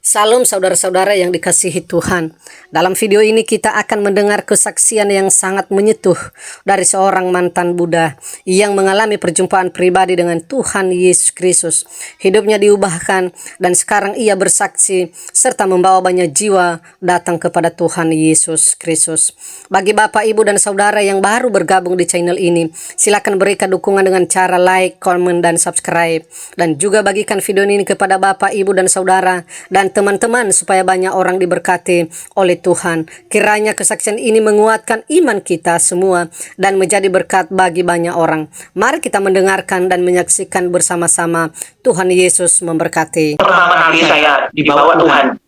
Salam saudara-saudara yang dikasihi Tuhan. Dalam video ini kita akan mendengar kesaksian yang sangat menyentuh dari seorang mantan Buddha yang mengalami perjumpaan pribadi dengan Tuhan Yesus Kristus. Hidupnya diubahkan dan sekarang ia bersaksi serta membawa banyak jiwa datang kepada Tuhan Yesus Kristus. Bagi Bapak, Ibu, dan saudara yang baru bergabung di channel ini, silakan berikan dukungan dengan cara like, komen, dan subscribe. Dan juga bagikan video ini kepada Bapak, Ibu, dan saudara dan teman-teman supaya banyak orang diberkati oleh Tuhan. Kiranya kesaksian ini menguatkan iman kita semua dan menjadi berkat bagi banyak orang. Mari kita mendengarkan dan menyaksikan bersama-sama. Tuhan Yesus memberkati. Pertama kali saya dibawa Tuhan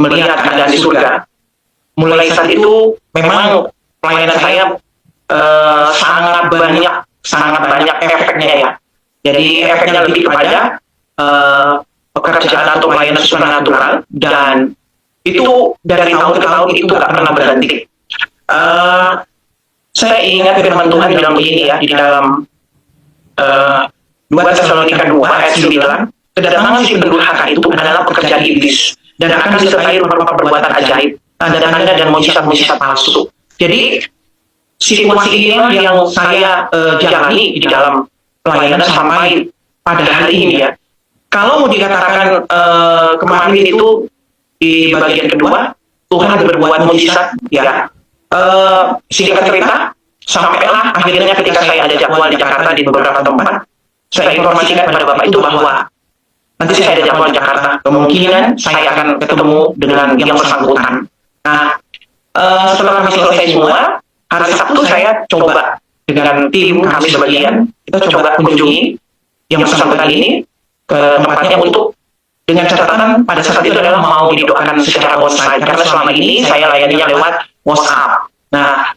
melihat keadaan di surga. Mulai saat itu memang pelayanan saya sangat banyak efeknya ya. Jadi efeknya lebih kepada pekerjaan atau pelayanan supernatural, dan itu dari tahun ke tahun itu nggak pernah berhenti. Saya ingat firman Tuhan bilang begini ya, di dalam 2 Tesalonika 2 ayat 9, kedatangan si pendurhaka itu adalah pekerjaan iblis dan akan disertai beberapa perbuatan ajaib, tanda-tanda dan mujizat-mujizat palsu. Jadi situasi inilah yang saya jalani di dalam pelayanan sampai pada hari ini ya. Kalau mau dikatakan kemarin itu di bagian kedua, Tuhan berbuat mujizat, ya. Singkat cerita, sampailah akhirnya ketika saya ada jadwal di Jakarta di beberapa tempat, saya informasikan kepada Bapak itu bahwa nanti saya ada jadwal di Jakarta, kemungkinan saya akan ketemu dengan yang bersangkutan. Nah, setelah kami selesai semua, hari Sabtu saya coba dengan tim kami sebagian, kita coba kunjungi yang bersangkutan ini ke tempatnya untuk dengan catatan pada saat itu adalah mau didoakan secara onsite, karena selama ini saya layaninya lewat WhatsApp. Nah,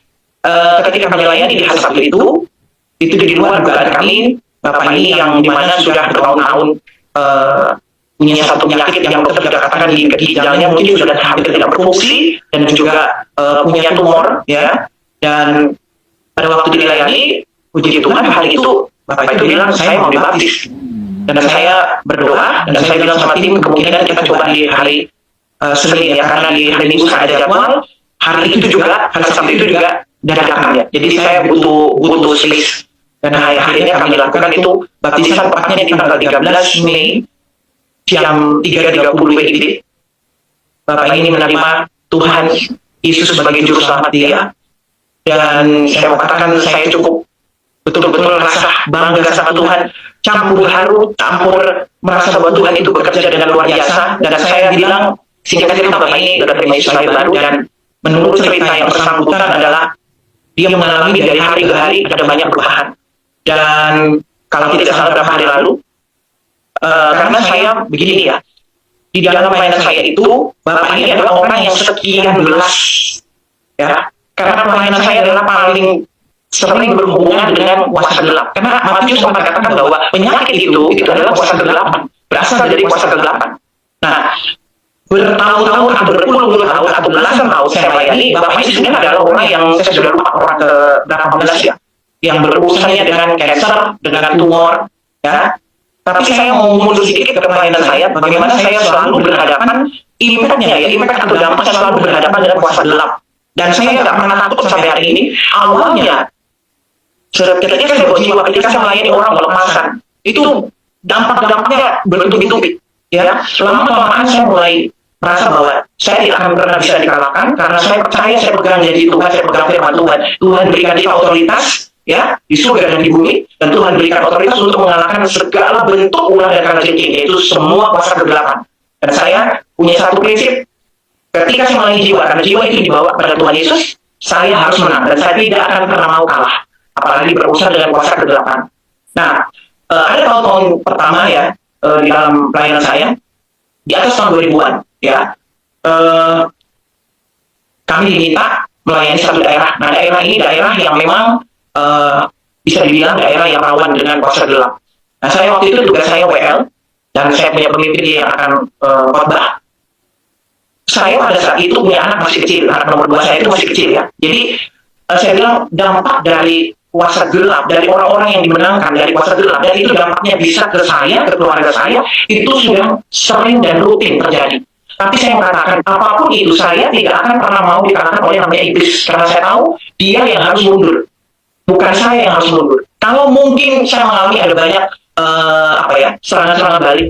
ketika kami layani di hari Sabtu itu di luar dugaan kami, Bapak ini yang dimana sudah bertahun-tahun punya satu penyakit yang dokter sudah katakan di ginjalnya mungkin sudah hampir tidak berfungsi, dan juga punya tumor ya. Dan pada waktu dilayani, puji Tuhan hari itu Bapak itu bilang saya mau dibaptis. Dan saya berdoa, dan saya bilang sama tim, kemungkinan kita coba di hari Senin ya, karena di hari Minggu saya ada jadwal, hari Sabtu itu juga dadakan ya. Jadi saya butuh space. Dan akhirnya kami lakukan itu baptisan tepatnya di tanggal 13 Mei jam 3.30 WIB. Bapak ini menerima Tuhan Yesus sebagai juru selamat dia. Dan saya mau katakan saya cukup betul-betul merasa bangga sama Tuhan, campur haru, campur merasa bahwa Tuhan itu bekerja dengan luar biasa. Dan saya bilang, singkat cerita Bapak ini sudah terima Yesus lahir baru, dan menurut cerita yang bersangkutan adalah dia mengalami dari hari ke hari ada banyak perubahan. Dan kalau tidak salah beberapa hari lalu, karena saya begini ya, di dalam pelayanan saya itu Bapak ini adalah orang yang sekian belas ya, karena pelayanan saya adalah paling sering berhubungan dengan kuasa gelap. Karena Matius sempat katakan bahwa penyakit itu adalah kuasa kegelapan, berasal dari kuasa kegelapan. Nah, bertahun-tahun atau berpuluh-puluh tahun atau belasan tahun saya melayani, Bapak ini sebenarnya adalah orang yang saya sudah lupa orang ke berapa belas ya, yang berurusannya dengan cancer, dengan tumor, ya. Tapi saya mau mundur sedikit ke pelayanan saya, bagaimana saya selalu berhadapan impact atau dampaknya selalu berhadapan dengan kuasa gelap. Dan saya nggak pernah takut sampai hari ini. Awalnya, ketika saya bawa jiwa, ketika saya melayani orang pelepasan, itu dampak-dampaknya bertubi-tubi. Ya, lama-kelamaan saya mulai merasa bahwa saya tidak akan pernah bisa dikalahkan, karena saya percaya, saya pegang janji Tuhan, saya pegang firman Tuhan. Tuhan berikan dia otoritas, ya, di surga dan di bumi, dan Tuhan berikan otoritas untuk mengalahkan segala bentuk ulah dan kalajengking, yaitu semua kuasa kegelapan. Dan saya punya satu prinsip, ketika saya melayani jiwa, karena jiwa itu dibawa kepada Tuhan Yesus, saya harus menang, dan saya tidak akan pernah mau kalah, apalagi berurusan dengan kuasa kegelapan. Nah, ada tahun-tahun pertama ya, di dalam pelayanan saya, di atas tahun 2000-an ya, kami diminta melayani satu daerah. Nah, daerah ini daerah yang memang bisa dibilang daerah yang rawan dengan kuasa gelap. Nah, saya waktu itu tugas saya WL, dan saya punya pemimpin yang akan khotbah. Saya pada saat itu punya anak masih kecil, anak nomor 2 saya itu masih kecil ya. Jadi saya bilang dampak dari kuasa gelap, dari orang-orang yang dimenangkan dari kuasa gelap, dan itu dampaknya bisa ke saya, ke keluarga saya, itu sudah sering dan rutin terjadi. Tapi saya mengatakan, apapun itu, saya tidak akan pernah mau dikalahkan oleh namanya iblis, karena saya tahu dia yang harus mundur, bukan saya yang harus mundur. Kalau mungkin saya mengalami ada banyak serangan-serangan balik,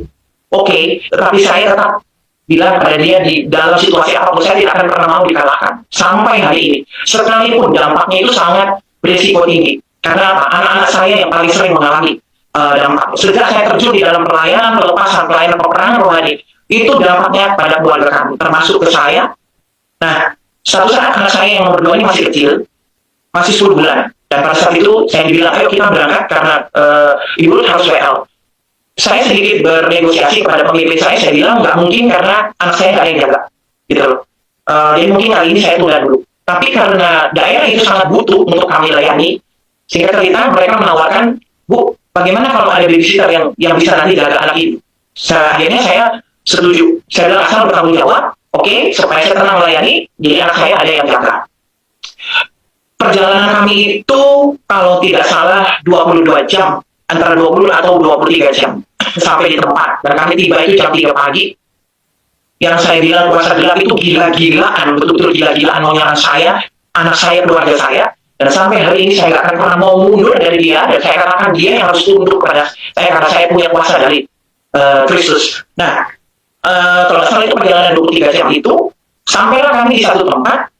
oke, tetapi saya tetap bilang pada dia di dalam situasi apapun saya tidak akan pernah mau dikalahkan sampai hari ini. Sekalipun dampaknya itu sangat berisiko tinggi. Karena apa? Anak-anak saya yang paling sering mengalami dampak. Sejak saya terjun di dalam pelayanan peperangan rohani, itu dampaknya pada keluarga kami, termasuk ke saya. Nah, suatu saat anak saya yang nomor 2 ini masih kecil, masih 10 bulan. Dan pada saat itu saya dibilang, ayo kita berangkat karena ibu harus WL. Saya sedikit bernegosiasi kepada pemimpin saya bilang nggak mungkin karena anak saya nggak ada yang jaga, gitu loh. Jadi mungkin kali ini saya tunda dulu. Tapi karena daerah itu sangat butuh untuk kami layani, sehingga cerita mereka menawarkan, Bu, bagaimana kalau ada babysitter yang bisa nanti jaga anak ibu? Akhirnya saya setuju. Saya bilang asal bertanggung jawab, oke, supaya saya tenang melayani, jadi anak saya ada yang jaga. Perjalanan kami itu kalau tidak salah 22 jam, antara 20 atau 23 jam sampai di tempat, dan kami tiba itu jam 3 pagi. Yang saya bilang kuasa gelap itu gila-gilaan, betul-betul gila-gilaan mau nyerang saya, anak saya, keluarga saya, dan sampai hari ini saya gak akan pernah mau mundur dari dia, dan saya katakan dia yang harus tunduk kepada saya karena saya punya kuasa dari Kristus. Nah, kalau setelah itu perjalanan 23 jam itu, sampailah kami di satu tempat.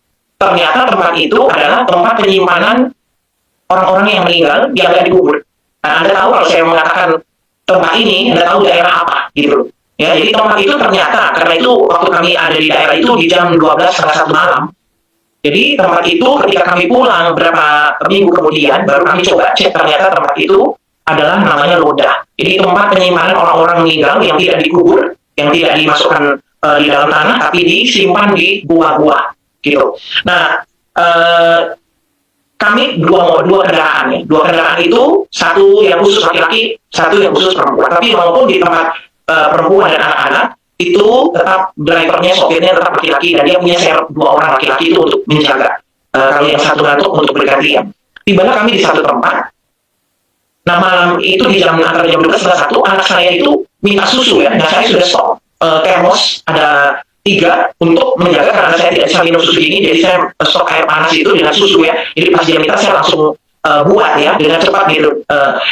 Ternyata tempat itu adalah tempat penyimpanan orang-orang yang meninggal yang akan dikubur. Nah, Anda tahu kalau saya mengatakan tempat ini, Anda tahu daerah apa, gitu. Ya, jadi tempat itu ternyata, karena itu waktu kami ada di daerah itu di jam 12:30 malam. Jadi tempat itu ketika kami pulang beberapa minggu kemudian, baru kami coba cek, ternyata tempat itu adalah namanya Lodah. Jadi tempat penyimpanan orang-orang meninggal yang tidak dikubur, yang tidak dimasukkan di dalam tanah, tapi disimpan di gua-gua, gitu. Nah, kami dua kendaraan ya. Dua kendaraan itu, satu yang khusus laki-laki, satu yang khusus perempuan. Tapi walaupun di tempat perempuan dan anak-anak, itu tetap drivernya, sopirnya tetap laki-laki, dan dia punya dua orang laki-laki itu untuk menjaga. Kalau yang satu ngantuk untuk bergantian. Tibalah kami di satu tempat. Nah, malam itu di antara jam 12 dan 1, anak saya itu minta susu ya. Nah, saya sudah stok termos, ada 3 untuk menjaga karena saya tidak bisa minum susu ini, jadi saya stok air panas itu dengan susu ya. Jadi pas dia minta saya langsung buat ya dengan cepat gitu.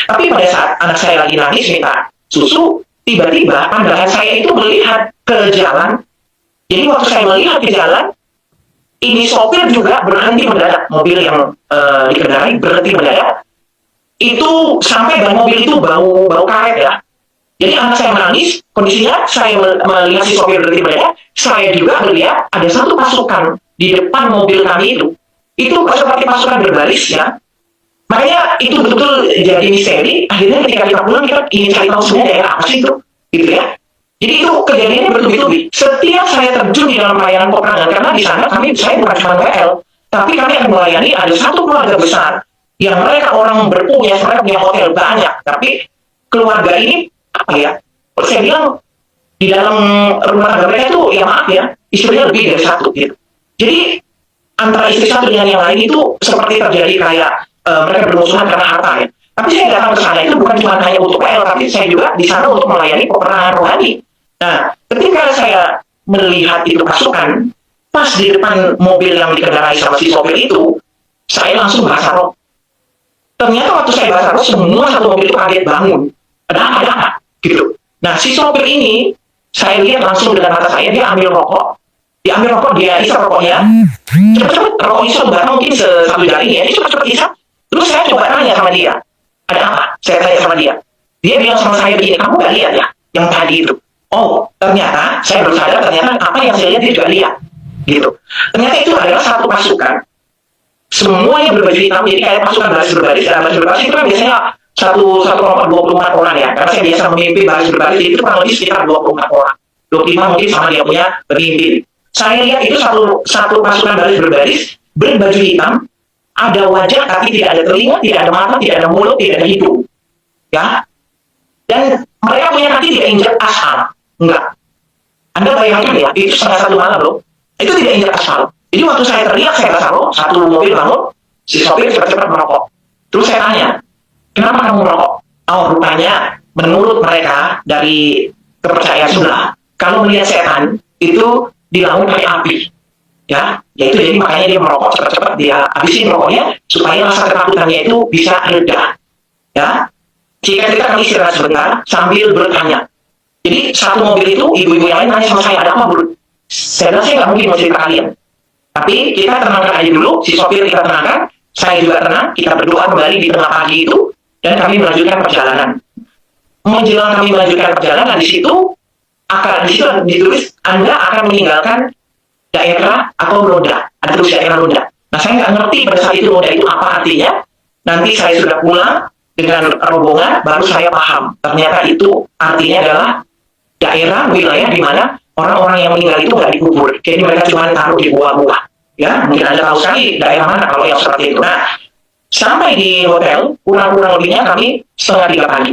Tapi pada saat anak saya lagi nangis minta susu, tiba-tiba pandangan saya itu melihat ke jalan. Jadi waktu saya melihat ke jalan, ini sopir juga berhenti mendadak. Mobil yang dikendarai berhenti mendadak. Itu sampai ban mobil itu bau karet ya. Jadi anak saya menangis, kondisinya saya melihat si sopir berhenti mendadak. Saya juga melihat ada satu pasukan di depan mobil kami itu. Itu seperti pasukan berbaris ya. Makanya itu betul-betul jadi misteri. Akhirnya ketika kita pulang, kita ingin cari tahu sebenarnya daerah apa sih itu, gitu ya. Jadi itu kejadiannya bertubi-tubi. Setiap saya terjun di dalam pelayanan peperangan, karena di sana saya bukan cuma WL, tapi kami akan melayani ada satu keluarga besar yang mereka orang berpunya, mereka punya hotel banyak, tapi keluarga ini apa ya? Saya bilang di dalam rumah tangga mereka itu ya maaf ya, istrinya lebih dari satu gitu. Jadi antara istri satu dengan yang lain itu seperti terjadi kayak mereka bermusuhan karena harta ya. Tapi saya datang ke sana itu bukan cuma hanya untuk PL, tapi saya juga di sana untuk melayani peperangan rohani. Nah, ketika saya melihat itu pasukan, pas di depan mobil yang dikendarai sama si sopir itu, saya langsung bahasa roh. Ternyata waktu saya bahasa roh, semua satu mobil itu kaget bangun. Ada apa? Gitu. Nah, si sopir ini, saya lihat langsung dengan mata saya, dia ambil rokok. Dia ambil rokok, dia isap rokoknya. Cepet-cepet, rokoknya sebatang mungkin satu jari ya, dia cepet-cepet isap. Terus saya coba tanya sama dia, ada apa? Saya tanya sama dia. Dia bilang sama saya begini, kamu gak lihat ya yang tadi itu? Oh, ternyata saya baru sadar ternyata apa yang saya lihat dia juga lihat. Gitu. Ternyata itu adalah satu pasukan. Semuanya berbaju hitam, jadi kayak pasukan baris berbaris. Dan baris berbaris itu kan biasanya satu kelompok 24 orang ya. Karena saya biasa memimpin baris berbaris, jadi itu kurang lebih sekitar 24 orang. 25 mungkin sama dia punya pemimpin. Saya lihat itu satu pasukan baris berbaris, berbaju hitam, ada wajah tapi tidak ada telinga, tidak ada mata, tidak ada mulut, tidak ada hidung. Ya. Dan mereka punya kaki tidak injak aspal. Enggak. Anda bayangkan ya, itu 1:30 malam loh. Itu tidak injak aspal. Jadi waktu saya teriak, saya rasa loh, satu mobil bangun, si sopir cepat-cepat merokok. Terus saya tanya, kenapa kamu merokok? Oh, rupanya menurut mereka dari kepercayaan sebelah, kalau melihat setan itu dilawan pakai api. Ya, yaitu jadi makanya dia merokok cepat-cepat, dia habisin rokoknya supaya rasa ketakutannya itu bisa reda. Ya, jika kita kami istirahat sebentar sambil bertanya. Jadi satu mobil itu ibu-ibu yang lain tanya sama saya, ada apa bro? Saya bilang saya nggak mungkin mau cerita kalian. Tapi kita tenangkan aja dulu, si sopir kita tenangkan, saya juga tenang, kita berdoa kembali di tengah pagi itu, dan kami melanjutkan perjalanan. Menjelang kami melanjutkan perjalanan, di situ ditulis Anda akan meninggalkan daerah atau Loda, ada tulis daerah Loda. Nah saya nggak ngerti pada saat itu Loda itu apa artinya. Nanti saya sudah pulang dengan rombongan, baru saya paham. Ternyata itu artinya adalah daerah wilayah di mana orang-orang yang meninggal itu nggak dikubur. Jadi mereka cuma taruh di buah-buah. Ya, mungkin Anda tahu sekali daerah mana kalau yang seperti itu. Nah, sampai di hotel, kurang-kurang lebihnya kami 2:30 pagi.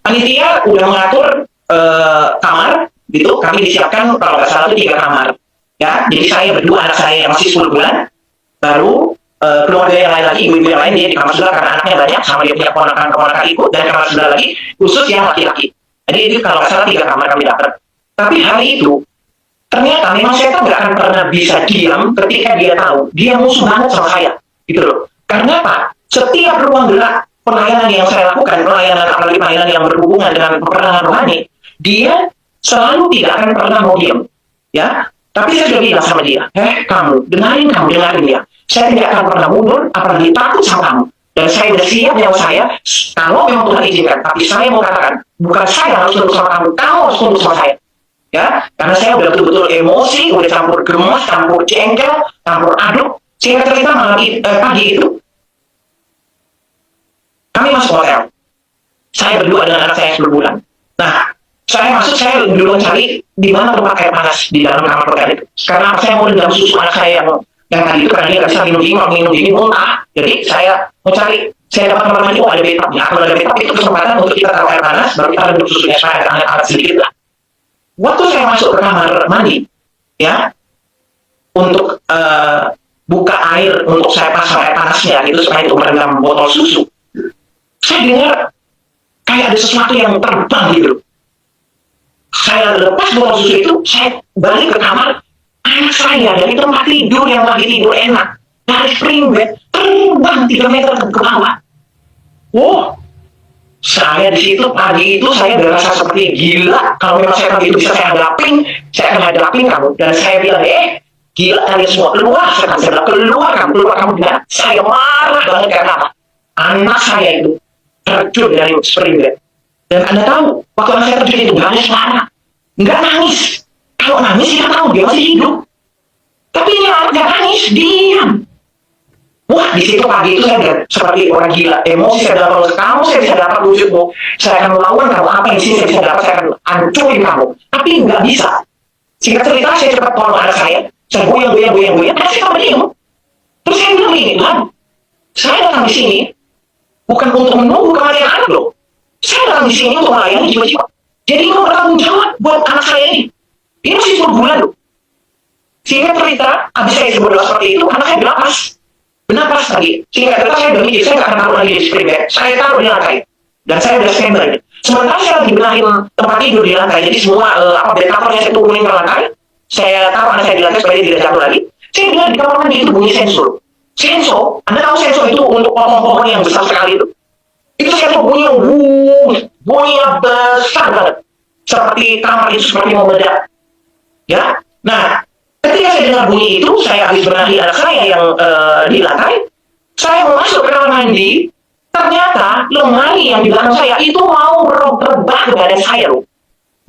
Panitia udah mengatur kamar, gitu. Kami disiapkan kalau nggak salah itu 3 kamar. Ya, jadi saya berdua, anak saya yang masih 10 bulan, baru keluarga yang lain lagi, ibu-ibu yang lain dia di kamar sebelah karena anaknya banyak, sama dia punya keponakan ikut, dan kamar sebelah lagi khusus yang laki-laki. Jadi itu kalau nggak salah 3 kamar kami dapat. Tapi hari itu ternyata memang saya nggak akan pernah bisa diam ketika dia tahu dia musuh banget sama saya, gitu loh. Karena apa? Setiap ruang gerak pelayanan yang saya lakukan, apalagi pelayanan yang berhubungan dengan peperangan rohani, dia selalu tidak akan pernah mau diam, ya. Tapi saya sudah bilang sama dia, kamu dengarin dia. Saya tidak akan pernah mundur, apalagi takut sama kamu. Dan saya sudah siap nyawa saya, kalau memang Tuhan izinkan. Tapi saya mau katakan, bukan saya harus tunduk sama kamu harus tunduk sama saya. Ya, karena saya udah betul-betul emosi, udah campur gemas, campur jengkel, campur aduk. Sehingga cerita pagi itu, kami masuk hotel. Saya berdua dengan anak saya yang 10 bulan. Nah, saya duluan cari di mana tempat air panas di dalam kamar hotel itu. Karena saya mau dendam susu anak saya yang tadi itu karena dia nggak bisa minum dingin muntah. Jadi saya mau cari, saya dapat kamar mandi, ada bathtub. Nah, kalau ada bathtub itu kesempatan untuk kita taruh air panas, baru kita rendam susunya supaya hangat sedikit lah. Waktu saya masuk ke kamar mandi, ya, untuk buka air untuk saya pasang air panasnya gitu supaya itu merendam botol susu, saya dengar kayak ada sesuatu yang terbang gitu. Saya lepas botol susu itu, saya balik ke kamar, anak saya dari tempat tidur yang lagi tidur enak, dari spring bed terbang 3 meter ke bawah. Wow, saya di situ pagi itu saya berasa seperti gila. Kalau memang saya itu bisa saya akan hadapin kamu. Dan saya bilang, gila kalian semua, keluar. Saya bilang, keluar kamu bilang. Saya marah banget karena apa? Anak saya itu terjun dari spring bed. Dan Anda tahu, waktu anak saya terjun itu nggak ada suara, nggak nangis. Kalau nangis kita tahu dia masih hidup. Tapi ini nggak nangis, diam. Wah, di situ pagi itu saya seperti orang gila, emosi saya dapat, kamu saya bisa dapat wujudmu, saya akan melawan kamu, apa yang sini saya bisa dapat, saya akan hancurin kamu. Tapi nggak bisa. Singkat cerita, saya cepat tolong anak saya goyang, dan saya tambah diam. Terus saya bilang ini, Tuhan, saya datang di sini bukan untuk menunggu kematian anak loh. Saya datang di sini untuk melayani jiwa-jiwa. Jadi kamu bertanggung jawab buat anak saya ini. Dia masih 10 bulan loh. Sehingga cerita, habis saya berdoa seperti itu, anak saya bilang benar pas tadi. Sehingga cerita saya udah mikir, saya nggak akan taruh lagi di spring bed. Saya taruh di lantai. Dan saya udah standby. Sementara saya lagi benahin tempat tidur di lantai. Jadi semua ventilatornya saya turunin ke lantai. Saya taruh anak saya di lantai supaya dia tidak jatuh lagi. Saya bilang di kamar mandi itu bunyi sensor. Sensor, Anda tahu sensor itu untuk pohon-pohon yang besar sekali itu. Itu sensor bunyinya besar banget. Seperti kamar itu seperti mau meledak. Ya, nah ketika saya dengar bunyi itu, saya habis benahi anak saya yang di lantai, saya mau masuk ke kamar mandi, ternyata lemari yang di belakang saya itu mau berebah ke badan saya loh.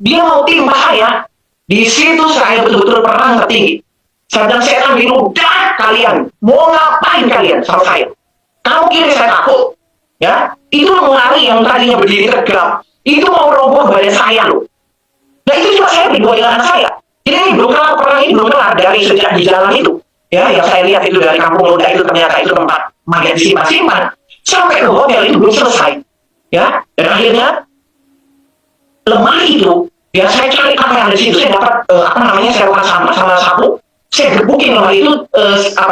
Dia mau timpa saya. Di situ saya betul-betul perang tertinggi. Saya bilang, setan diludah kalian, mau ngapain kalian sama saya? Kamu kira saya takut? Ya, itu lemari yang tadinya berdiri tegap, itu mau roboh badan saya loh. Nah itu juga saya berdua dengan anak saya. Jadi ini belum kelar, perang ini belum kelar dari sejak di jalan itu. Ya, yang saya lihat itu dari kampung Loda itu ternyata itu tempat mayat disimpan. Sampai ke hotel itu belum selesai. Ya, dan akhirnya lemari itu, ya saya cari apa yang ada di situ. Saya dapat saya lakukan sama sapu. saya gebukin loh itu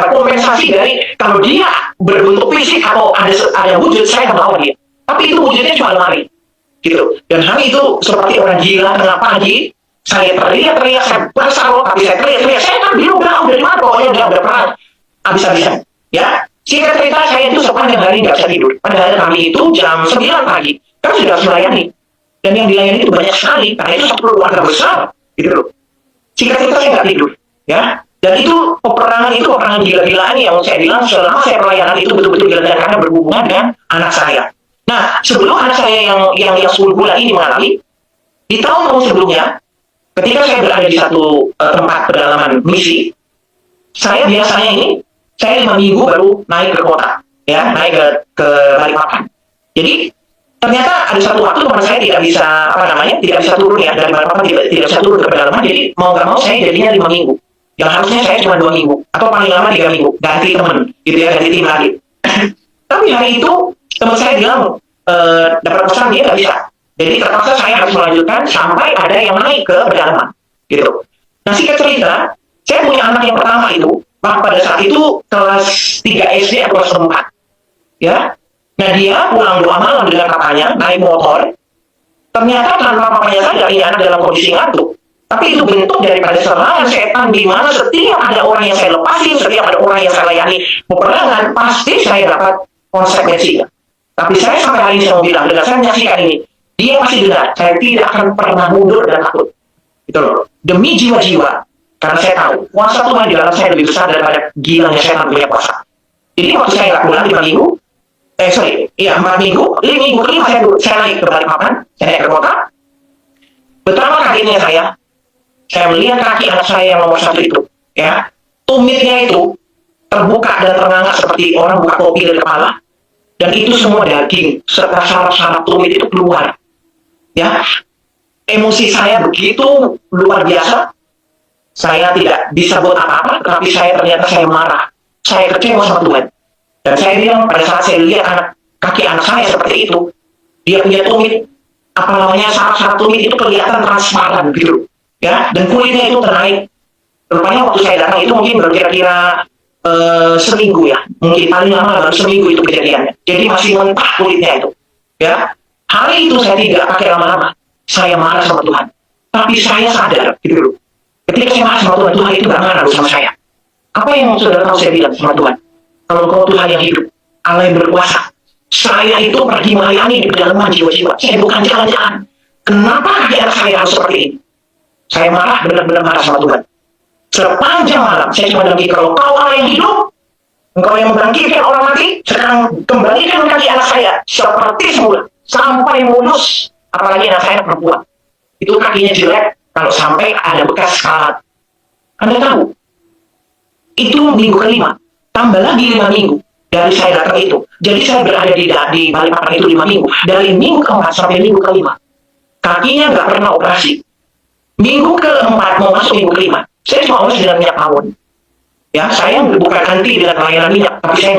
kompensasi dari kalau dia berbentuk fisik atau ada wujud, saya akan lawan dia. Tapi itu wujudnya cuma lemari, gitu. Dan hari itu seperti orang gila tengah pagi, saya teriak-teriak, saya bersaro, tapi saya teriak-teriak, saya kan bilang udah di mana, pokoknya udah perang, habis-habisan, ya. Singkat cerita, saya itu sepanjang hari nggak bisa tidur. Padahal kami itu jam 9 pagi, kan sudah harus melayani. Dan yang dilayani itu banyak sekali, karena itu satu keluarga besar, gitu loh. Singkat cerita, saya nggak tidur, ya. Dan itu peperangan gila-gilaan yang saya bilang selama saya pelayanan itu betul-betul gila karena berhubungan dengan anak saya. Nah, sebelum anak saya yang 10 bulan ini mengalami, di tahun-tahun sebelumnya, ketika saya berada di satu tempat pedalaman misi, saya biasanya saya 5 minggu baru naik ke kota, ya, naik ke Balikpapan. Jadi ternyata ada satu waktu teman saya tidak bisa tidak bisa turun ya dari Balikpapan, tidak bisa turun ke pedalaman. Jadi mau nggak mau saya jadinya 5 minggu. Yang harusnya saya cuma 2 minggu atau paling lama 3 minggu, ganti teman, gitu ya, ganti tim lagi. Tapi hari itu teman saya bilang dapat pesan dia nggak bisa. Jadi terpaksa saya harus melanjutkan sampai ada yang naik ke pedalaman, gitu. Nah, singkat cerita, saya punya anak yang pertama itu, pada saat itu kelas 3 SD atau kelas 4, ya. Nah, dia pulang doa malam dengan papanya, naik motor. Ternyata tanpa papanya sadar, ini anak dalam kondisi ngantuk. Tapi itu bentuk daripada serangan setan, di mana setiap ada orang yang saya lepasin, setiap ada orang yang saya layani peperangan, pasti saya dapat konsekuensinya. Tapi saya sampai hari ini saya mau bilang, dengan saya menyaksikan ini, dia pasti dengar, saya tidak akan pernah mundur dan takut. Gitu loh. Demi jiwa-jiwa. Karena saya tahu, kuasa Tuhan di dalam saya lebih besar daripada gilanya setan punya kuasa. Jadi waktu saya nggak pulang 5 minggu, 4 minggu, 5 minggu kelima saya naik ke Balikpapan, saya naik ke kota. Betapa kagetnya saya melihat kaki anak saya yang nomor 1 itu, ya, tumitnya itu terbuka dan ternganga seperti orang buka kopi dari kepala, dan itu semua daging serta saraf-saraf tumit itu keluar, ya. Emosi saya begitu luar biasa. Saya tidak bisa buat apa-apa, tapi ternyata saya marah, saya kecewa sama Tuhan. Dan saya bilang pada saat saya lihat kaki anak saya seperti itu, dia punya tumit, saraf-saraf tumit itu kelihatan transparan gitu, ya, dan kulitnya itu ternaik. Rupanya waktu saya datang itu mungkin baru kira-kira seminggu ya, mungkin paling lama baru seminggu itu kejadiannya. Jadi masih mentah kulitnya itu, ya. Hari itu saya tidak pakai lama-lama, saya marah sama Tuhan. Tapi saya sadar gitu loh. Ketika saya marah sama Tuhan, Tuhan itu gak marah sama saya. Apa yang saudara tahu saya bilang sama Tuhan? Kalau kau Tuhan yang hidup, Allah yang berkuasa, saya itu pergi melayani di pedalaman jiwa-jiwa. Saya bukan jalan-jalan. Kenapa kaki anak saya harus seperti ini? Saya marah, benar-benar marah sama Tuhan. Sepanjang malam, saya cuma bilang, kalau kau Allah yang hidup, engkau yang membangkitkan orang mati, sekarang kembalikan kaki anak saya seperti semula, sampai mulus. Apalagi anak saya perempuan. Itu kakinya jelek, kalau sampai ada bekas karat. Anda tahu, itu minggu kelima, tambah lagi 5 minggu dari saya datang itu. Jadi saya berada di Balikpapan itu 5 minggu. Dari minggu ke-4 sampai minggu ke-5, kakinya nggak pernah operasi. Minggu ke-4 mau masuk minggu ke-5, saya cuma operasi dengan minyak tawon. Ya, saya bukan anti dengan pelayanan minyak, tapi saya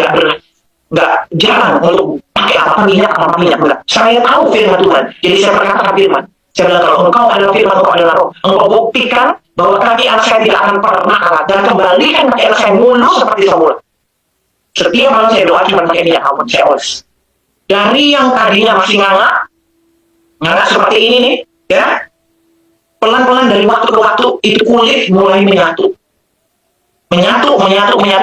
nggak jarang untuk pakai apa minyak enggak. Saya tahu firman Tuhan, jadi saya berkata firman. Saya bilang, kalau engkau adalah firman, engkau adalah roh, engkau buktikan bahwa kaki anak saya tidak akan pernah kalah, dan kembalikan kaki anak saya mulus seperti semula. Setiap malam saya doa cuma pakai minyak tawon, saya oles. Dari yang tadinya masih nganga seperti ini nih, ya, pelan-pelan dari waktu ke waktu itu kulit mulai menyatu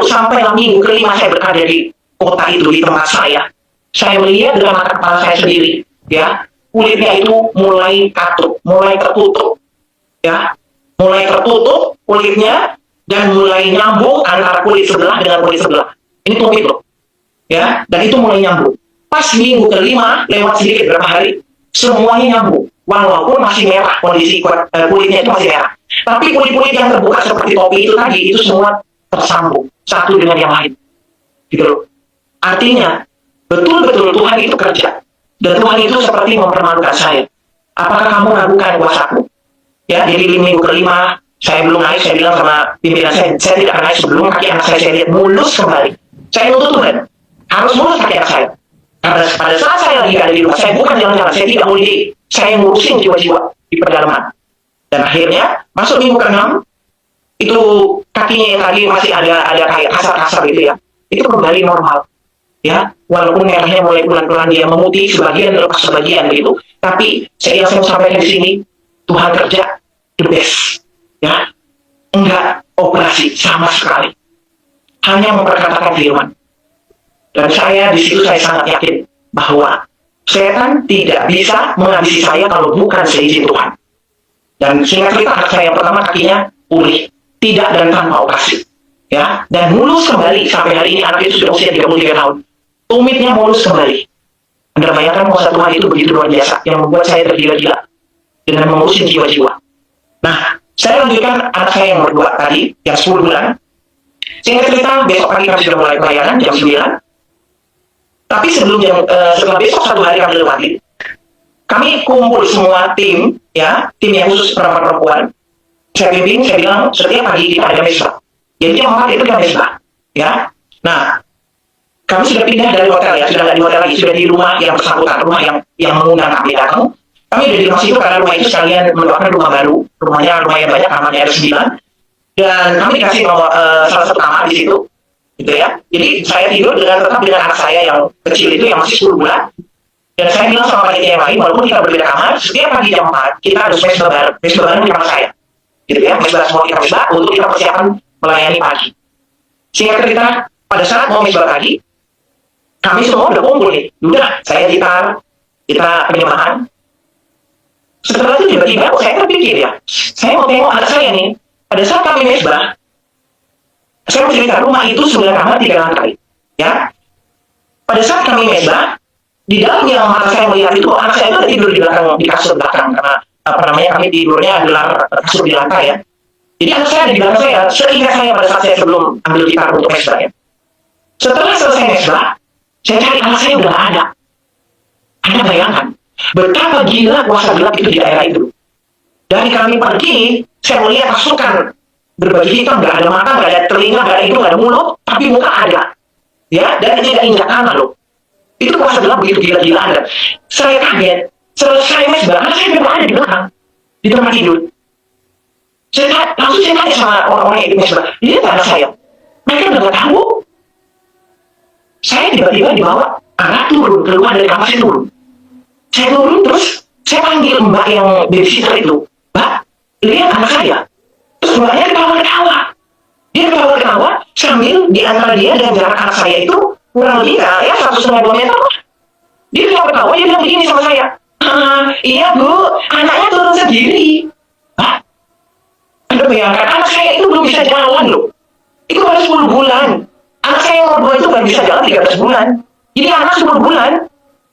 sampai minggu ke-5 saya berada di kota itu, di tempat saya. Saya melihat dengan mata kepala saya sendiri, ya, kulitnya itu mulai katuk, mulai tertutup, ya, mulai tertutup kulitnya dan mulai nyambung antara kulit sebelah dengan kulit sebelah. Ini tumit loh, ya, dan itu mulai nyambung. Pas minggu ke-5 lewat sedikit berapa hari, semuanya nyambung, walaupun masih merah kondisi kulitnya itu masih merah. Tapi kulit-kulit yang terbuka seperti topi itu tadi itu semua tersambung satu dengan yang lain, gitu loh. Artinya betul-betul Tuhan itu kerja. Dan Tuhan itu seperti mempermalukan saya. Apakah kamu ragukan kuasaku? Ya, jadi minggu ke-5, saya belum naik, saya bilang sama pimpinan saya tidak akan naik sebelum kaki anak saya lihat mulus kembali. Saya nuntut Tuhan, harus mulus kaki anak saya. Karena pada saat saya lagi ada di rumah, saya bukan jalan-jalan, saya tidak holiday. Saya ngurusin jiwa-jiwa di pedalaman. Dan akhirnya, masuk minggu ke-6, itu kakinya yang tadi masih ada kayak kasar-kasar gitu ya, itu kembali normal. Ya, walaupun merahnya mulai pelan-pelan dia memutih sebagian lepas sebagian begitu, tapi saya mau sampaikan di sini, Tuhan kerja the best, ya, enggak operasi sama sekali, hanya memperkatakan firman. Dan saya di situ saya sangat yakin bahwa setan tidak bisa menghabisi saya kalau bukan seizin Tuhan. Dan singkat cerita, anak saya yang pertama kakinya pulih, tidak dan tanpa operasi, ya, dan mulus kembali sampai hari ini. Anak itu sudah usia 33 tahun. Tumitnya mulus kembali. Anda bayangkan kuasa Tuhan itu begitu luar biasa, yang membuat saya tergila-gila dengan mengurusin jiwa-jiwa. Nah, saya lanjutkan anak saya yang berdua tadi, yang 10 bulan. Singkat cerita, besok pagi kami sudah mulai pelayanan jam 9. Tapi setelah besok satu hari kami lewati, kami kumpul semua tim, ya, tim yang khusus perempuan. Saya pimpin, saya bilang setiap pagi kita ada mesbah. Jadi jam 4 itu kita mesbah, ya. Nah, kami sudah pindah dari hotel ya, sudah nggak di hotel lagi, sudah di rumah yang bersangkutan, rumah yang mengundang kami datang. Kami ada di rumah situ karena rumah itu sekalian mendoakan rumah baru, rumahnya lumayan banyak, kamarnya ada 9, dan kami dikasih salah satu kamar di situ, gitu ya. Jadi saya tidur tetap dengan anak saya yang kecil itu yang masih 10 bulan, dan saya bilang sama panitia yang lain, walaupun kita berbeda kamar, setiap pagi jam 4 kita harus mesbah bareng di kamar saya, gitu ya, mesbah semua kita mesbah untuk kita persiapan melayani pagi. Singkat cerita, pada saat mau mesbah pagi, kami semua udah kumpul nih, udah saya gitar, kita penyembahan. Setelah itu tiba-tiba saya terpikir ya, saya mau tengok anak saya nih. Pada saat kami mesbah, saya mau cerita, rumah itu 9 kamar 3 lantai, ya. Pada saat kami mesbah, di dalam yang mata saya melihat itu anak saya itu ada tidur di belakang, di kasur belakang, karena kami tidurnya gelar kasur di lantai ya. Jadi anak saya ada di belakang saya, seingat saya pada saat saya sebelum ambil gitar untuk mesbah ya. Setelah selesai mesbah, saya cari anak saya udah ada. Anda bayangkan betapa gila kuasa gelap itu di daerah itu. Dari kami pergi, saya melihat pasukan berbaju hitam, nggak ada mata, nggak ada telinga, nggak ada hidung, nggak ada mulut, tapi muka ada. Ya, dan tidak injak tangan loh. Itu kuasa gelap begitu gila-gilaan. Saya kaget. Selesai mesbah, anak saya memang ada di belakang, di tempat tidur. Langsung saya tanya sama orang-orang yang di mesbah, ini anak saya. Mereka udah nggak tahu. Saya tiba-tiba dibawa, anak turun, keluar dari kamar saya turun. Saya turun terus, saya panggil mbak yang babysitter itu. Mbak, lihat anak saya. Terus mbaknya ketawa-ketawa. Dia ketawa-ketawa sambil di antara dia dan jarak anak saya itu kurang lebih ya 1,5-2 meter. Dia ketawa-ketawa, dia bilang begini sama saya. Iya bu, anaknya turun sendiri. Hah? Anda bayangkan, anak saya itu belum bisa jalan loh. Itu baru 10 bulan. Anak saya yang berdua itu baru bisa jalan 13 bulan. Jadi anak 10 bulan,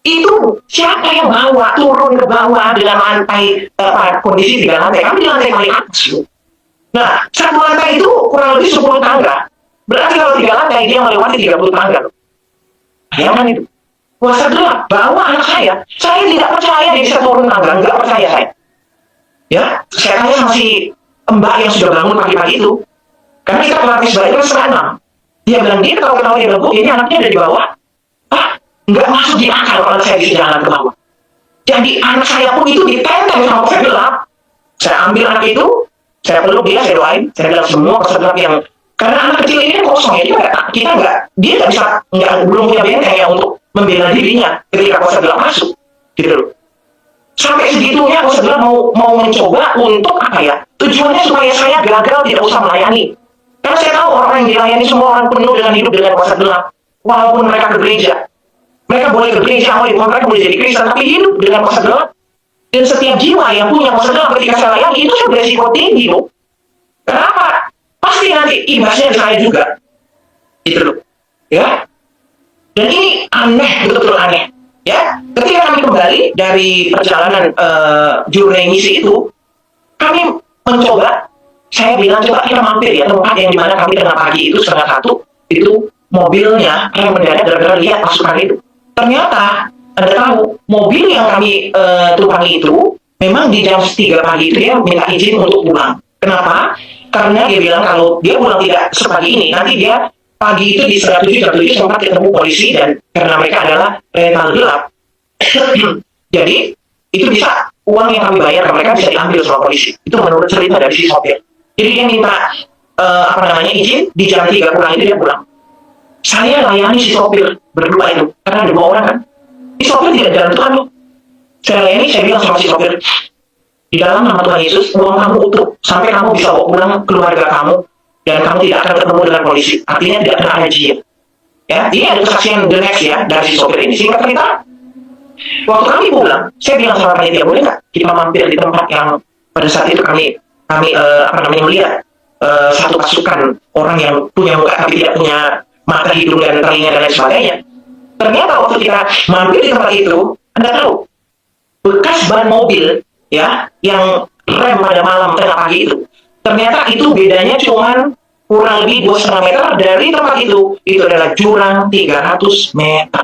itu siapa yang bawa turun ke bawah dengan lantai, kondisi 3 lantai. Kami di lantai paling atas loh. Nah, 1 lantai itu kurang lebih 10 tangga. Berarti kalau 3 lantai, dia melewati 30 tangga loh. Bayangkan itu. Kuasa gelap, bawa anak saya. Saya tidak percaya dia bisa turun tangga, nggak percaya saya. Ya, saya tanya sama si mbak yang sudah bangun pagi-pagi itu. Karena kita kelar mesbah itu setengah 6. Dia bilang, dia ketawa-ketawa, dia bilang, ini anaknya ada di bawah. Nggak masuk di akal kalau saya bisa jalan ke bawah. Jadi anak saya pun itu ditenteng sama kuasa gelap. Saya ambil anak itu, saya peluk dia, saya doain, saya bilang semua kuasa gelap yang, karena anak kecil ini kan kosong ya, dia nggak bisa, belum punya benteng ya untuk membela dirinya ketika kuasa gelap masuk, gitu loh. Sampai segitunya kuasa gelap mau mencoba untuk apa ya? Tujuannya supaya saya gagal tidak usah melayani. Karena saya tahu orang yang dilayani semua orang penuh dengan hidup dengan kuasa gelap, walaupun mereka ke gereja. Mereka boleh ke gereja, mereka boleh jadi Kristen, tapi hidup dengan kuasa gelap. Dan setiap jiwa yang punya kuasa gelap ketika saya layani, itu sudah beresiko tinggi loh. Kenapa? Pasti nanti imbasnya saya juga. Gitu loh. Ya. Dan ini aneh, betul-betul aneh. Ya. Ketika kami kembali dari perjalanan journey misi itu, kami mencoba, saya bilang coba kita mampir ya, tempat yang dimana kami tengah pagi itu, 1:30, itu mobilnya yang mendadak gara-gara lihat pasukan itu. Ternyata, Anda tahu, mobil yang kami tumpangi itu, memang di jam 3 pagi itu dia minta izin untuk pulang. Kenapa? Karena dia bilang kalau dia pulang tidak sepagi ini, nanti dia pagi itu di 7:07 sempat ketemu polisi, dan karena mereka adalah rental gelap. Jadi, itu bisa, uang yang kami bayar ke mereka bisa diambil sama polisi. Itu menurut cerita dari si sopir. Jadi dia minta izin di jam 3 pulang itu dia pulang. Saya layani si sopir berdua itu, karena ada 2 orang kan. Si sopir tidak jalan Tuhan loh. Saya layani, saya bilang sama si sopir, di dalam nama Tuhan Yesus, uang kamu utuh, sampai kamu bisa bawa pulang keluarga kamu, dan kamu tidak akan ketemu dengan polisi. Artinya tidak kena razia. Ya, ini ada kesaksian the next ya dari si sopir ini. Singkat cerita, waktu kami pulang, saya bilang sama panitia, boleh nggak kita mampir di tempat yang pada saat itu kami melihat satu pasukan orang yang punya muka tapi tidak punya mata, hidung, dan telinga dan lain sebagainya. Ternyata waktu kita mampir di tempat itu, Anda tahu, bekas ban mobil ya yang rem pada malam tengah pagi itu, ternyata itu bedanya cuma kurang lebih 2,5 meter dari tempat itu adalah jurang 300 meter.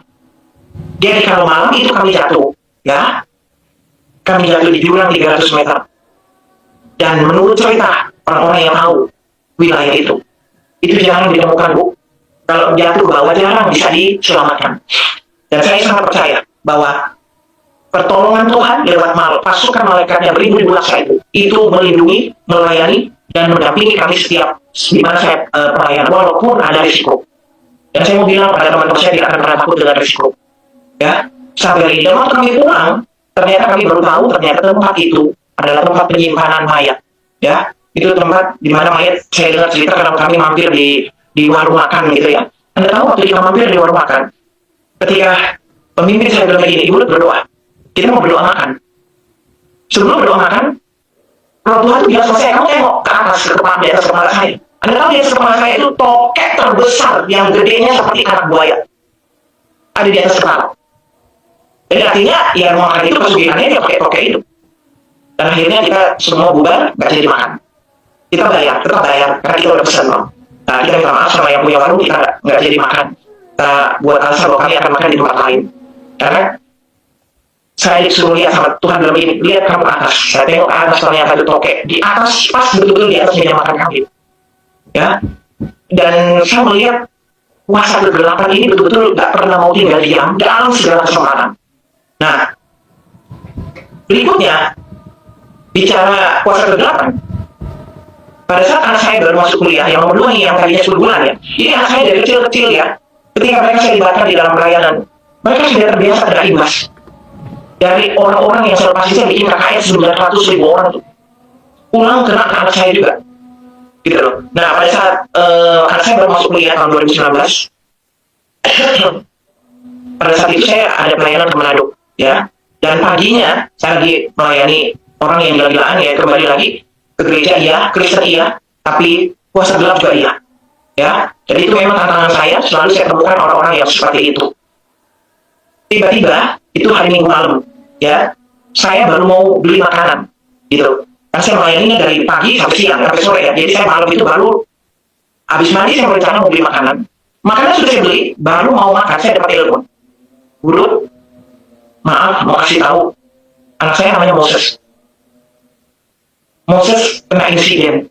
Jadi kalau malam itu kami jatuh, ya, kami jatuh di jurang 300 meter. Dan menurut cerita orang-orang yang tahu wilayah itu jarang ditemukan, Bu. Kalau jatuh ke bawah jarang bisa diselamatkan. Dan saya sangat percaya bahwa pertolongan Tuhan lewat pasukan malaikat yang beribu-ribu laksa itu melindungi, melayani, dan mendampingi kami setiap di mana saya pelayanan, walaupun ada risiko. Dan saya mau bilang pada teman-teman saya tidak akan pernah takut dengan risiko. Ya, sampai hari ini, dan waktu kami pulang, ternyata kami baru tahu ternyata tempat itu adalah tempat penyimpanan mayat. Ya, itu tempat di mana mayat, saya dengar cerita karena kami mampir di warung makan gitu ya. Anda tahu waktu kita mampir di warung makan, ketika pemimpin saya bilang begini, ibu berdoa, kita mau berdoa makan. Sebelum berdoa makan, Roh Tuhan itu bilang sama saya, kamu tengok ke atas, di atas kepala saya. Anda tahu di atas kepala saya itu tokek terbesar yang gedenya seperti anak buaya. Ada di atas kepala. Jadi artinya, ya makan itu pesugihannya dia pakai tokek itu. Dan akhirnya kita semua bubar, gak jadi makan. Kita tetap bayar, karena kita udah pesan, loh. Nah, kita minta maaf sama yang punya warung, kita nggak jadi makan. Kita buat alasan bahwa kami akan makan di tempat lain. Karena saya disuruh lihat sama Tuhan dalam ini, lihat kamu ke atas. Saya tengok ke atas, ternyata itu tokek. Di atas, pas betul-betul di atas meja makan kami. Ya. Dan saya melihat kuasa kegelapan ini betul-betul nggak pernah mau tinggal diam dalam segala kesempatan. Nah, berikutnya, bicara kuasa kegelapan. Pada saat anak saya baru masuk kuliah, yang nomor 2 nih, yang tadinya 10 bulan ya, ini anak saya dari kecil-kecil ya, ketika mereka saya libatkan di dalam pelayanan, mereka sudah terbiasa dengan imbas. Dari orang-orang yang selepas itu bikin KKS 900.000 orang tuh, pulang kena ke anak saya juga. Gitu loh. Nah, pada saat anak saya baru masuk kuliah tahun 2019, pada saat itu saya ada pelayanan ke Manado, ya, dan paginya saya lagi melayani orang yang gila-gilaan ya, kembali lagi ke gereja iya, Kristen iya, tapi kuasa gelap juga iya. Ya, jadi itu memang tantangan saya, selalu saya temukan orang-orang yang seperti itu. Tiba-tiba, itu hari Minggu malam, ya, saya baru mau beli makanan, gitu. Karena saya melayaninya dari pagi sampai siang, sampai sore ya, jadi saya malam itu baru, habis mandi saya berencana mau beli makanan. Makanan sudah saya beli, baru mau makan, saya dapat telepon. Bro, maaf, mau kasih tahu, anak saya namanya Moses. Moses kena insiden.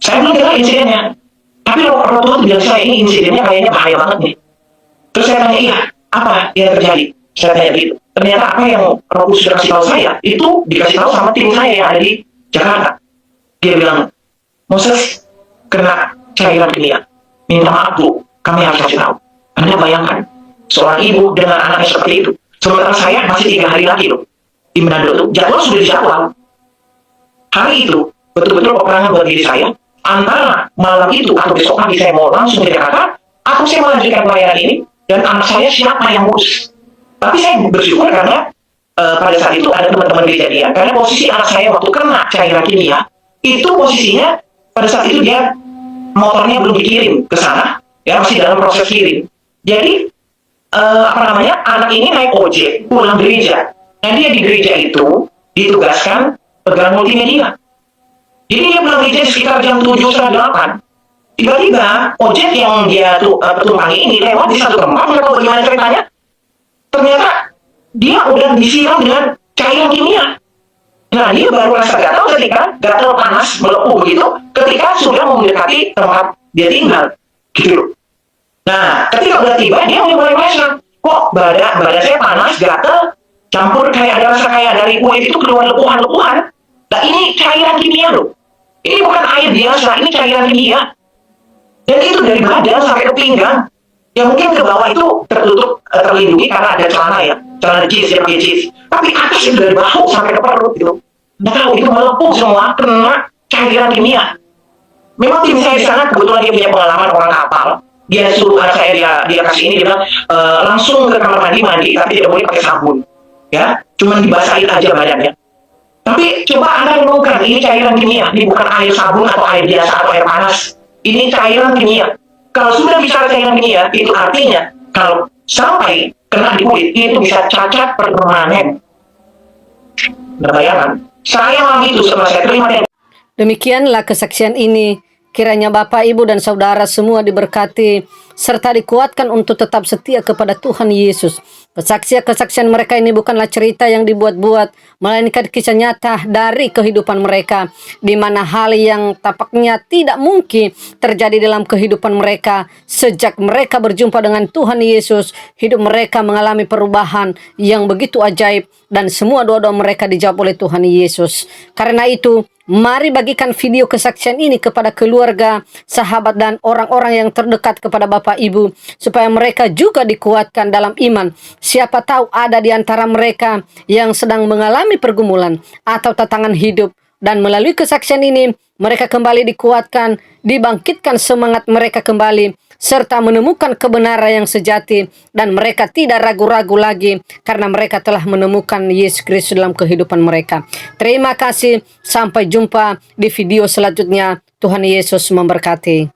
Saya belum dengar insidennya, tapi Roh Tuhan bilang saya ini insidennya kayaknya bahaya banget nih. Terus saya tanya, iya, apa yang terjadi? Saya tanya gitu. Ternyata apa yang Roh Kudus sudah kasih tahu saya, itu dikasih tahu sama tim saya yang ada di Jakarta. Dia bilang, Moses kena cairan kimia. Minta maaf Bu, kami harus kasih tahu. Anda bayangkan, seorang ibu dengan anaknya seperti itu. Sementara saya masih 3 hari lagi loh di Manado itu, jadwal sudah dijadwal. Hari itu, betul-betul peperangan buat diri saya, antara malam itu atau besok pagi saya mau langsung ke Jakarta, atau saya melanjutkan pelayanan ini, dan anak saya siapa yang ngurus. Tapi saya bersyukur karena pada saat itu ada teman-teman gereja dia, karena posisi anak saya waktu kena cairan kimia, itu posisinya pada saat itu dia motornya belum dikirim ke sana, ya masih dalam proses kirim. Jadi, anak ini naik ojek, pulang gereja. Nah dia di gereja itu ditugaskan pegang multimedia. Jadi dia pulang gereja sekitar jam 7:30. Tiba-tiba ojek yang dia tumpangi ini lewat di satu tempat, nggak tahu bagaimana ceritanya. Ternyata dia udah disiram dengan cairan kimia. Nah dia baru rasa gatal panas melepuh begitu ketika sudah mau mendekati tempat dia tinggal, gitu loh. Nah ketika udah tiba dia mulai merasa, kok badan saya panas, gatal, campur kayak ada rasa kayak dari kulit itu keluar lepuhan-lepuhan. Nah ini cairan kimia loh. Ini bukan air biasa, ini cairan kimia. Dan itu dari badan sampai ke pinggang. Ya mungkin ke bawah itu tertutup, terlindungi karena ada celana ya, celana jeans, ya pakai jeans. Tapi atas itu dari bahu sampai ke perut gitu. Nggak tahu itu melepuh semua kena cairan kimia. Memang tim saya di sana kebetulan dia punya pengalaman orang kapal. Dia suruh anak saya, dia kasih ini, dia bilang langsung ke kamar mandi, tapi tidak boleh pakai sabun. Ya, cuma dibasahin aja badannya. Tapi coba Anda renungkan, ini cairan kimia, ini bukan air sabun atau air biasa atau air panas. Ini cairan kimia. Kalau sudah bicara cairan kimia, itu artinya kalau sampai kena di kulit, itu bisa cacat permanen. Berbayangan. Saya alami itu setelah saya terima yang Demikianlah kesaksian ini. Kiranya Bapak, Ibu, dan Saudara semua diberkati serta dikuatkan untuk tetap setia kepada Tuhan Yesus. Kesaksian mereka ini bukanlah cerita yang dibuat-buat, melainkan kisah nyata dari kehidupan mereka, di mana hal yang tampaknya tidak mungkin terjadi dalam kehidupan mereka. Sejak mereka berjumpa dengan Tuhan Yesus, hidup mereka mengalami perubahan yang begitu ajaib, dan semua doa-doa mereka dijawab oleh Tuhan Yesus. Karena itu, mari bagikan video kesaksian ini kepada keluarga, sahabat, dan orang-orang yang terdekat kepada Bapak Ibu, supaya mereka juga dikuatkan dalam iman. Siapa tahu ada di antara mereka yang sedang mengalami pergumulan atau tantangan hidup, dan melalui kesaksian ini mereka kembali dikuatkan, dibangkitkan semangat mereka kembali, serta menemukan kebenaran yang sejati, dan mereka tidak ragu-ragu lagi karena mereka telah menemukan Yesus Kristus dalam kehidupan mereka. Terima kasih, sampai jumpa di video selanjutnya. Tuhan Yesus memberkati.